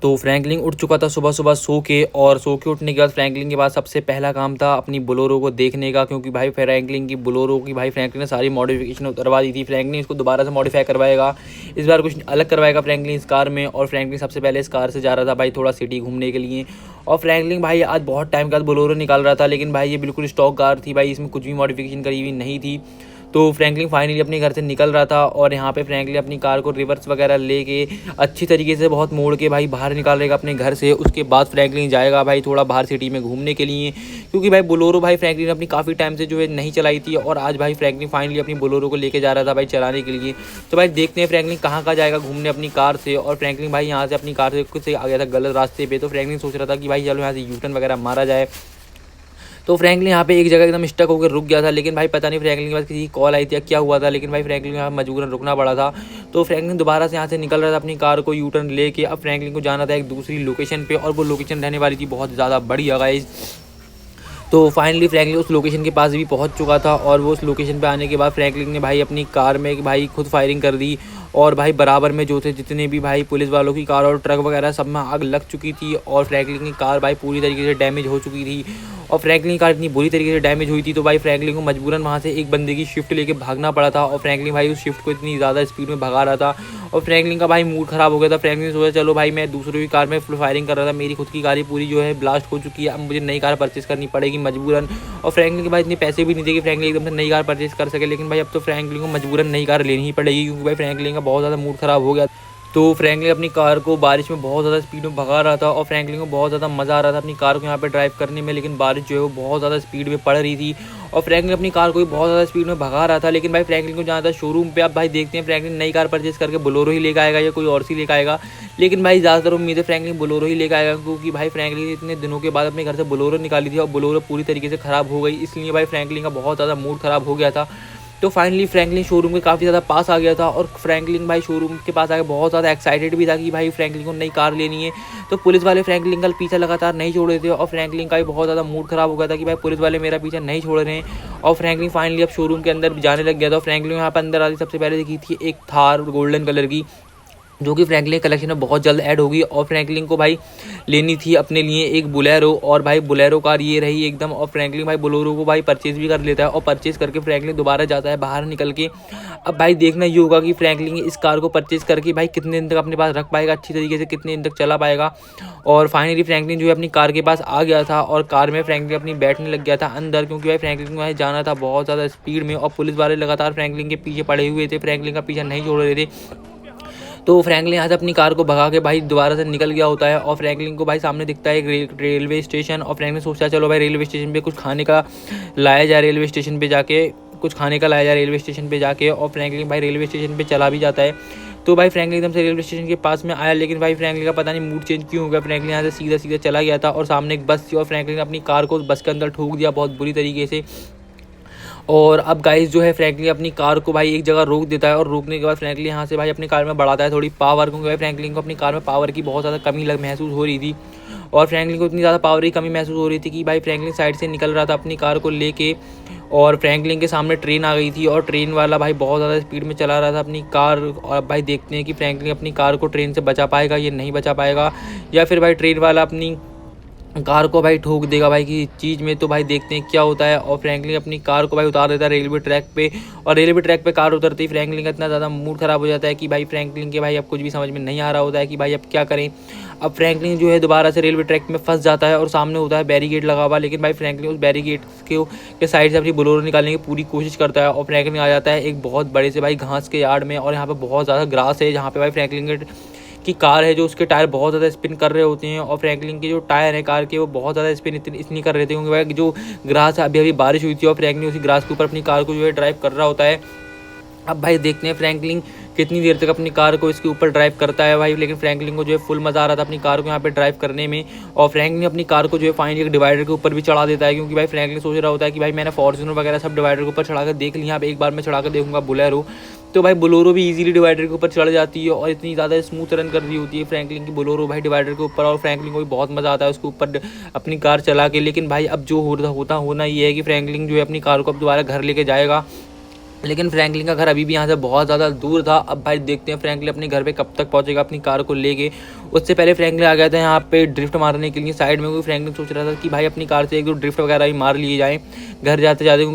तो फ्रैंकलिन उठ चुका था सुबह सुबह सो के, और सो के उठने के बाद फ्रैंकलिन के बाद सबसे पहला काम था अपनी बोलेरो को देखने का, क्योंकि भाई फ्रैंकलिन की बोलेरो की भाई फ्रैंकलिन ने सारी मॉडिफिकेशन उतरवा दी थी। फ्रैंकलिन इसको दोबारा से मॉडिफाई करवाएगा, इस बार कुछ अलग करवाएगा फ्रैंकलिन इस कार में। और फ्रैंकलिन सबसे पहले इस कार से जा रहा था भाई थोड़ा सिटी घूमने के लिए। और फ्रैंकलिन भाई आज बहुत टाइम के बाद बोलेरो निकाल रहा था, लेकिन भाई ये बिल्कुल स्टॉक कार थी भाई, इसमें कुछ भी मॉडिफिकेशन करी हुई नहीं थी। तो फ्रैंकलिन फाइनली अपने घर से निकल रहा था, और यहाँ पे फ्रैंकलिन अपनी कार को रिवर्स वगैरह लेके अच्छी तरीके से बहुत मोड़ के भाई बाहर निकालेगा अपने घर से। उसके बाद फ्रैंकलिन जाएगा भाई थोड़ा बाहर सिटी में घूमने के लिए, क्योंकि भाई बोलेरो भाई फ्रैंकलिन अपनी काफ़ी टाइम से जो है नहीं चलाई थी, और आज भाई फ्रैंकलिन फाइनली अपनी बोलेरो को लेके जा रहा था भाई चलाने के लिए। तो भाई देखते हैं फ्रैंकलिन कहाँ जाएगा घूमने अपनी कार से। और फ्रैंकलिन भाई यहाँ से अपनी कार से खुद से आ गया था गलत रास्ते पे, तो फ्रैंकलिन सोच रहा था कि भाई चलो यहाँ से यूटर्न वगैरह मारा जाए। तो फ्रैंकलिन यहाँ पे एक जगह एकदम स्टक होकर रुक गया था, लेकिन भाई पता नहीं फ्रैंकलिन के पास किसी की कॉल आई थी या क्या हुआ था, लेकिन भाई फ्रैंकलिन यहाँ मजबूरन रुकना पड़ा था। तो फ्रैंकलिन दोबारा से यहाँ से निकल रहा था अपनी कार को यू टर्न लेके। अब फ्रैंकलिन को जाना था एक दूसरी लोकेशन पे, और वो लोकेशन रहने वाली थी बहुत ज़्यादा बढ़िया गाइस। तो फाइनली फ्रैंकलिन उस लोकेशन के पास भी पहुंच चुका था, और वो उस लोकेशन पे आने के बाद फ्रैंकलिन ने भाई अपनी कार में भाई खुद फायरिंग कर दी। और भाई बराबर में जो थे जितने भी भाई पुलिस वालों की कार और ट्रक वगैरह सब में आग लग चुकी थी, और फ्रैंकलिन की कार भाई पूरी तरीके से डैमेज हो चुकी थी। और फ्रैंकलिन की कार इतनी बुरी तरीके से डैमेज हुई थी, तो भाई फ्रैंकलिन को मजबूरन वहाँ से एक बंदे की शिफ्ट लेके भागना पड़ा था। और फ्रैंकलिन भाई उस शिफ्ट को इतनी ज़्यादा स्पीड में भगा रहा था, और फ्रैंकलिन का भाई मूड ख़राब हो गया था। फ्रैंकलिन सोचा चलो भाई मैं दूसरों की कार में फुल फायरिंग कर रहा था, मेरी खुद की कार ही पूरी जो है ब्लास्ट हो चुकी है, अब मुझे नई कार परचेस करनी पड़ेगी मजबूरन। और फ्रैंकलिन के भाई इतने पैसे भी नहीं थे कि फ्रैंकलिन एकदम से नई कार परचेस कर सके, लेकिन भाई अब तो फ्रैंकलिन को मजबूरन नई कार लेनी ही पड़ेगी, क्योंकि भाई फ्रैंकलिन का बहुत ज़्यादा मूड ख़राब हो गया। तो फ्रैंकलिन अपनी कार को बारिश में बहुत ज़्यादा स्पीड में भगा रहा था, और फ्रैंकलिन को बहुत ज़्यादा मज़ा आ रहा था अपनी कार को यहाँ पे ड्राइव करने में, लेकिन बारिश जो है वो बहुत ज़्यादा स्पीड में पड़ रही थी। और फ्रैंकलिन अपनी कार को भी बहुत ज़्यादा स्पीड में भगा रहा था, लेकिन भाई फ्रैंकलिन को जाना था शोरूम पे। अब भाई देखते हैं फ्रैंकलिन नई कार परचेस करके बोलेरो ही लेकर आएगा या कोई और सी लेकर आएगा, लेकिन भाई ज़्यादातर उम्मीद है फ्रैंकलिन बोलेरो ही लेकर आएगा, क्योंकि भाई फ्रैंकलिन इतने दिनों के बाद अपने घर से बोलेरो निकाली थी, और बोलेरो पूरी तरीके से ख़राब हो गई, इसलिए भाई फ्रैंकलिन का बहुत ज़्यादा मूड ख़राब हो गया था। तो फाइनली फ्रैंकलिन शोरूम के काफ़ी ज़्यादा पास आ गया था, और फ्रैंकलिन भाई शोरूम के पास आके बहुत ज़्यादा एक्साइटेड भी था कि भाई फ्रैंकलिन को नई कार लेनी है। तो पुलिस वाले फ्रैंकलिन का पीछा लगातार नहीं छोड़ रहे थे, और फ्रैंकलिन का भी बहुत ज़्यादा मूड ख़राब हो गया था कि भाई पुलिस वाले मेरा पीछा नहीं छोड़ रहे हैं। और फ्रैंकलिन फाइनली अब शोरूम के अंदर जाने लग गया था। फ्रैंकलिन यहाँ पर अंदर आती सबसे पहले देखी थी एक थार गोल्डन कलर की, जो कि फ्रैंकलिन कलेक्शन में बहुत जल्द ऐड होगी। और फ्रैंकलिन को भाई लेनी थी अपने लिए एक बोलेरो, और भाई बोलेरो कार ये रही एकदम। और फ्रैंकलिन भाई बोलेरो को भाई परचेज़ भी कर लेता है, और परचेज़ करके फ्रैंकलिन दोबारा जाता है बाहर निकल के। अब भाई देखना ये होगा कि फ्रैंकलिन इस कार को परचेज़ करके भाई कितने दिन तक अपने पास रख पाएगा अच्छी तरीके से, कितने दिन तक चला पाएगा। और फाइनली फ्रैंकलिन जो है अपनी कार के पास आ गया था, और कार में फ्रैंकलिन अपनी बैठने लग गया था अंदर, क्योंकि भाई फ्रैंकलिन को भाई जाना था बहुत ज़्यादा स्पीड में, और पुलिस वाले लगातार फ्रैंकलिन के पीछे पड़े हुए थे, फ्रैंकलिन का पीछा नहीं छोड़ रहे थे। तो फ्रैंकलिन यहाँ से अपनी कार को भगा के भाई दोबारा से निकल गया होता है, और फ्रैंकलिन को भाई सामने दिखता है एक रेलवे स्टेशन। और फ्रैंकलिन सोचता है चलो भाई रेलवे स्टेशन पे कुछ खाने का लाया जाए, रेलवे स्टेशन पे जाके कुछ खाने का लाया जाए रेलवे स्टेशन पे जाके। और फ्रैंकलिन भाई रेलवे स्टेशन पे चला भी जाता है। तो भाई फ्रैंकलिन एकदम से रेलवे स्टेशन के पास में आया, लेकिन भाई फ्रैंकलिन का पता नहीं मूड चेंज क्यों हो गया। फ्रैंकलिन यहाँ से सीधा सीधा चला गया था, और सामने एक बस थी, और फ्रैंकलिन ने अपनी कार को बस के अंदर ठोक दिया बहुत बुरी तरीके से। और अब गाइस जो है फ्रैंकलिन अपनी कार को भाई एक जगह रोक देता है, और रोकने के बाद फ्रैंकलिन यहाँ से भाई अपनी कार में बढ़ाता है थोड़ी पावर, क्योंकि भाई फ्रैंकलिन को अपनी कार में पावर की बहुत ज़्यादा कमी महसूस हो रही थी। और फ्रैंकलिन को इतनी ज़्यादा पावर की कमी महसूस हो रही थी कि भाई फ्रैंकलिन साइड से निकल रहा था अपनी कार को लेके, और फ्रैंकलिन के सामने ट्रेन आ गई थी, और ट्रेन वाला भाई बहुत ज़्यादा स्पीड में चला रहा था अपनी कार। और अब भाई देखते हैं कि फ्रैंकलिन अपनी कार को ट्रेन से बचा पाएगा या नहीं बचा पाएगा, या फिर भाई ट्रेन वाला अपनी कार को भाई ठोक देगा भाई की चीज़ में। तो भाई देखते हैं क्या होता है। और फ्रैंकलिन अपनी कार को भाई उतार देता है रेलवे ट्रैक पे, और रेलवे ट्रैक पे कार उतरते ही फ्रैंकलिन का इतना ज़्यादा मूड ख़राब हो जाता है कि भाई फ्रैंकलिन के भाई अब कुछ भी समझ में नहीं आ रहा होता है कि भाई अब क्या करें। अब फ्रैंकलिन जो है दोबारा से रेलवे ट्रैक में फंस जाता है, और सामने होता है बैरिकेड लगा हुआ, लेकिन भाई फ्रैंकलिन उस बैरिकेड के साइड से अपनी बोलेरो निकालने की पूरी कोशिश करता है। और फ्रैंकलिन आ जाता है एक बहुत बड़े से भाई घास के यार्ड में, और यहाँ पे बहुत ज़्यादा ग्रास है, जहाँ पे भाई फ्रैंकलिन की कार है जो उसके टायर बहुत ज़्यादा स्पिन कर रहे होते हैं। और फ्रैंकलिन के जो टायर है कार के वो बहुत ज़्यादा स्पिन इसलिए कर रहे थे क्योंकि भाई जो ग्रास अभी अभी बारिश हुई थी, और फ्रैंकलिन उसी ग्रास के ऊपर अपनी कार को जो है ड्राइव कर रहा होता है। अब भाई देखते हैं फ्रैंकलिन कितनी देर तक अपनी कार को इसके ऊपर ड्राइव करता है भाई, लेकिन फ्रैंकलिन को जो है फुल मज़ा आ रहा था अपनी कार को यहाँ पे ड्राइव करने में। और फ्रैंकलिन अपनी कार को जो है फाइनली एक डिवाइडर के ऊपर भी चढ़ा देता है, क्योंकि भाई फ्रैंकलिन सोच रहा होता है कि भाई मैंने फॉर्च्यूनर वगैरह सब डिवाइडर के ऊपर चढ़ा कर देख लिया, अब एक बार मैं चढ़ा कर देखूंगा बोलेरो। तो भाई बोलेरो भी इजीली डिवाइडर के ऊपर चढ़ जाती है, और इतनी ज़्यादा स्मूथ रन कर रही होती है फ्रैंकलिन की बोलेरो भाई डिवाइडर के ऊपर। और फ्रैंकलिन को भी बहुत मज़ा आता है उसके ऊपर अपनी कार चला के। लेकिन भाई अब जो होना ये है कि फ्रैंकलिन जो है अपनी कार को अब दोबारा घर लेके जाएगा, लेकिन फ्रैंकलिन का घर अभी भी यहाँ से बहुत ज़्यादा दूर था। अब भाई देखते हैं फ्रैंकलिन अपने घर पे कब तक पहुँचेगा अपनी कार को लेके। उससे पहले फ्रैंकलिन आ गया था यहाँ पे ड्रिफ्ट मारने के लिए साइड में, क्योंकि फ्रैंकलिन सोच रहा था कि भाई अपनी कार से एक दो ड्रिफ्ट वगैरह भी मार लिए जाएँ घर जाते जाते,